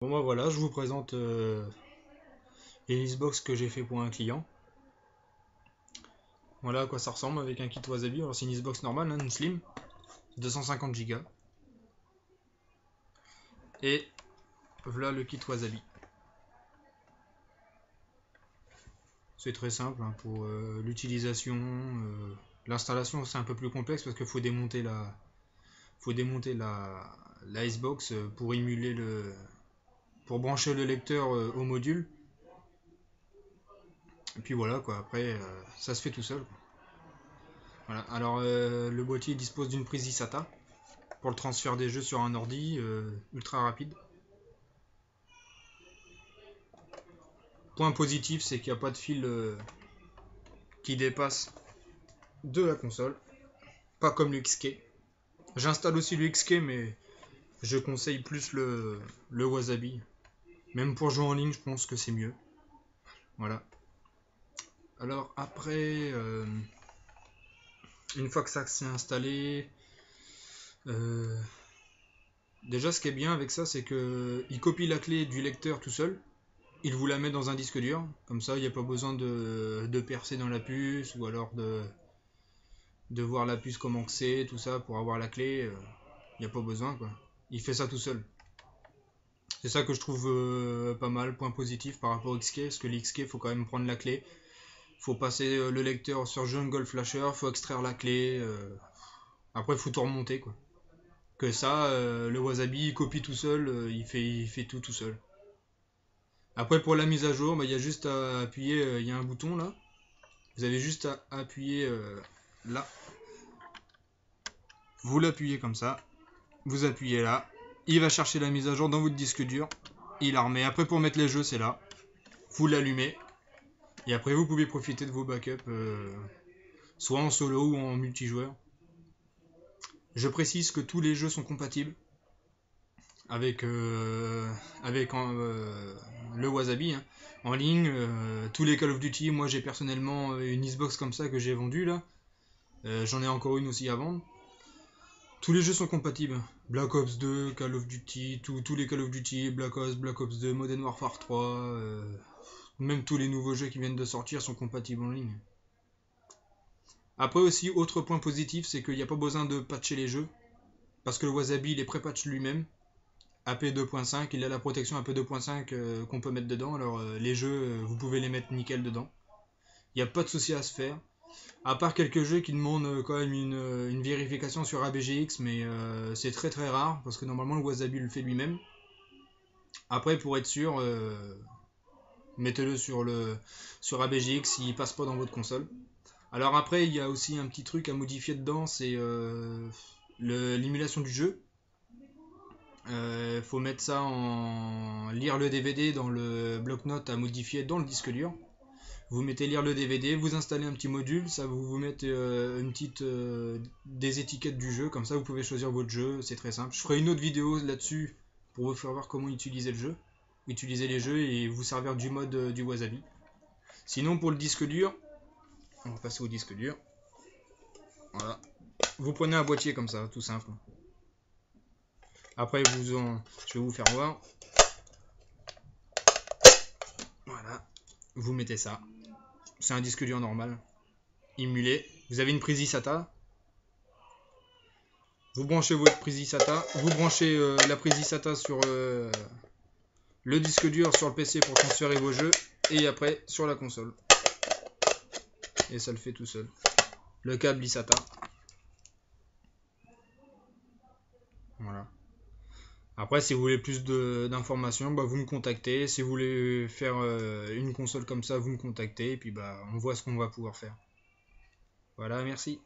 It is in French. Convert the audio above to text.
Bon bah voilà, je vous présente les Xbox que j'ai fait pour un client. Voilà à quoi ça ressemble avec un kit Wasabi. Alors c'est une Xbox normale, hein, une Slim, 250 Go. Et voilà le kit Wasabi. C'est très simple hein, pour l'utilisation. L'installation c'est un peu plus complexe parce qu'il faut démonter la Xbox pour émuler pour brancher le lecteur au module. Et puis voilà quoi, après ça se fait tout seul, quoi. Voilà. Alors le boîtier dispose d'une prise eSATA pour le transfert des jeux sur un ordi ultra rapide. Point positif, c'est qu'il n'y a pas de fil qui dépasse de la console, pas comme le XK. J'installe aussi le XK, mais je conseille plus le Wasabi. Même pour jouer en ligne, je pense que c'est mieux. Voilà. Alors après, une fois que ça s'est installé, euh, déjà ce qui est bien avec ça, c'est qu'il copie la clé du lecteur tout seul. Il vous la met dans un disque dur, comme ça il n'y a pas besoin de percer dans la puce ou alors de voir la puce comment c'est, tout ça pour avoir la clé. Il n'y a pas besoin quoi. Il fait ça tout seul. C'est ça que je trouve pas mal, point positif par rapport au XK, parce que l'XK il faut quand même prendre la clé. Faut passer le lecteur sur Jungle Flasher, faut extraire la clé. Après il faut tout remonter quoi. Que ça, le Wasabi il copie tout seul, il fait tout seul. Après pour la mise à jour, bah, il y a juste à appuyer, il y a un bouton là. Vous avez juste à appuyer là. Vous l'appuyez comme ça. Vous appuyez là. Il va chercher la mise à jour dans votre disque dur. Il la remet. Après pour mettre les jeux, c'est là. Vous l'allumez. Et après vous pouvez profiter de vos backups. Soit en solo ou en multijoueur. Je précise que tous les jeux sont compatibles avec le Wasabi, hein. En ligne. Tous les Call of Duty, moi j'ai personnellement une Xbox comme ça que j'ai vendue là. J'en ai encore une aussi à vendre. Tous les jeux sont compatibles. Black Ops 2, Call of Duty, tous les Call of Duty, Black Ops 2, Modern Warfare 3, même tous les nouveaux jeux qui viennent de sortir sont compatibles en ligne. Après aussi, autre point positif, c'est qu'il n'y a pas besoin de patcher les jeux, parce que le Wasabi il est pré-patch lui-même. AP 2.5, il a la protection AP 2.5 qu'on peut mettre dedans, alors les jeux, vous pouvez les mettre nickel dedans. Il n'y a pas de souci à se faire. À part quelques jeux qui demandent quand même une vérification sur ABGX, mais c'est très très rare, parce que normalement le Wasabi le fait lui-même. Après, pour être sûr, mettez-le sur ABGX s'il passe pas dans votre console. Alors après, il y a aussi un petit truc à modifier dedans, c'est l'émulation du jeu. Faut mettre ça en lire le DVD dans le bloc-notes à modifier dans le disque dur. Vous mettez lire le DVD, vous installez un petit module, ça vous mettez des étiquettes du jeu, comme ça vous pouvez choisir votre jeu, c'est très simple. Je ferai une autre vidéo là-dessus pour vous faire voir comment utiliser le jeu, utiliser les jeux et vous servir du mode du Wasabi. Sinon pour le disque dur, on va passer au disque dur. Voilà. Vous prenez un boîtier comme ça, tout simple. Après je vais vous faire voir. Voilà. Vous mettez ça. C'est un disque dur normal. Émulé. Vous avez une prise eSATA. Vous branchez votre prise eSATA. Vous branchez la prise eSATA sur le disque dur sur le PC pour transférer vos jeux. Et après sur la console. Et ça le fait tout seul. Le câble eSATA. Voilà. Après, si vous voulez plus d'informations, bah, vous me contactez. Si vous voulez faire une console comme ça, vous me contactez. Et puis bah, on voit ce qu'on va pouvoir faire. Voilà, merci.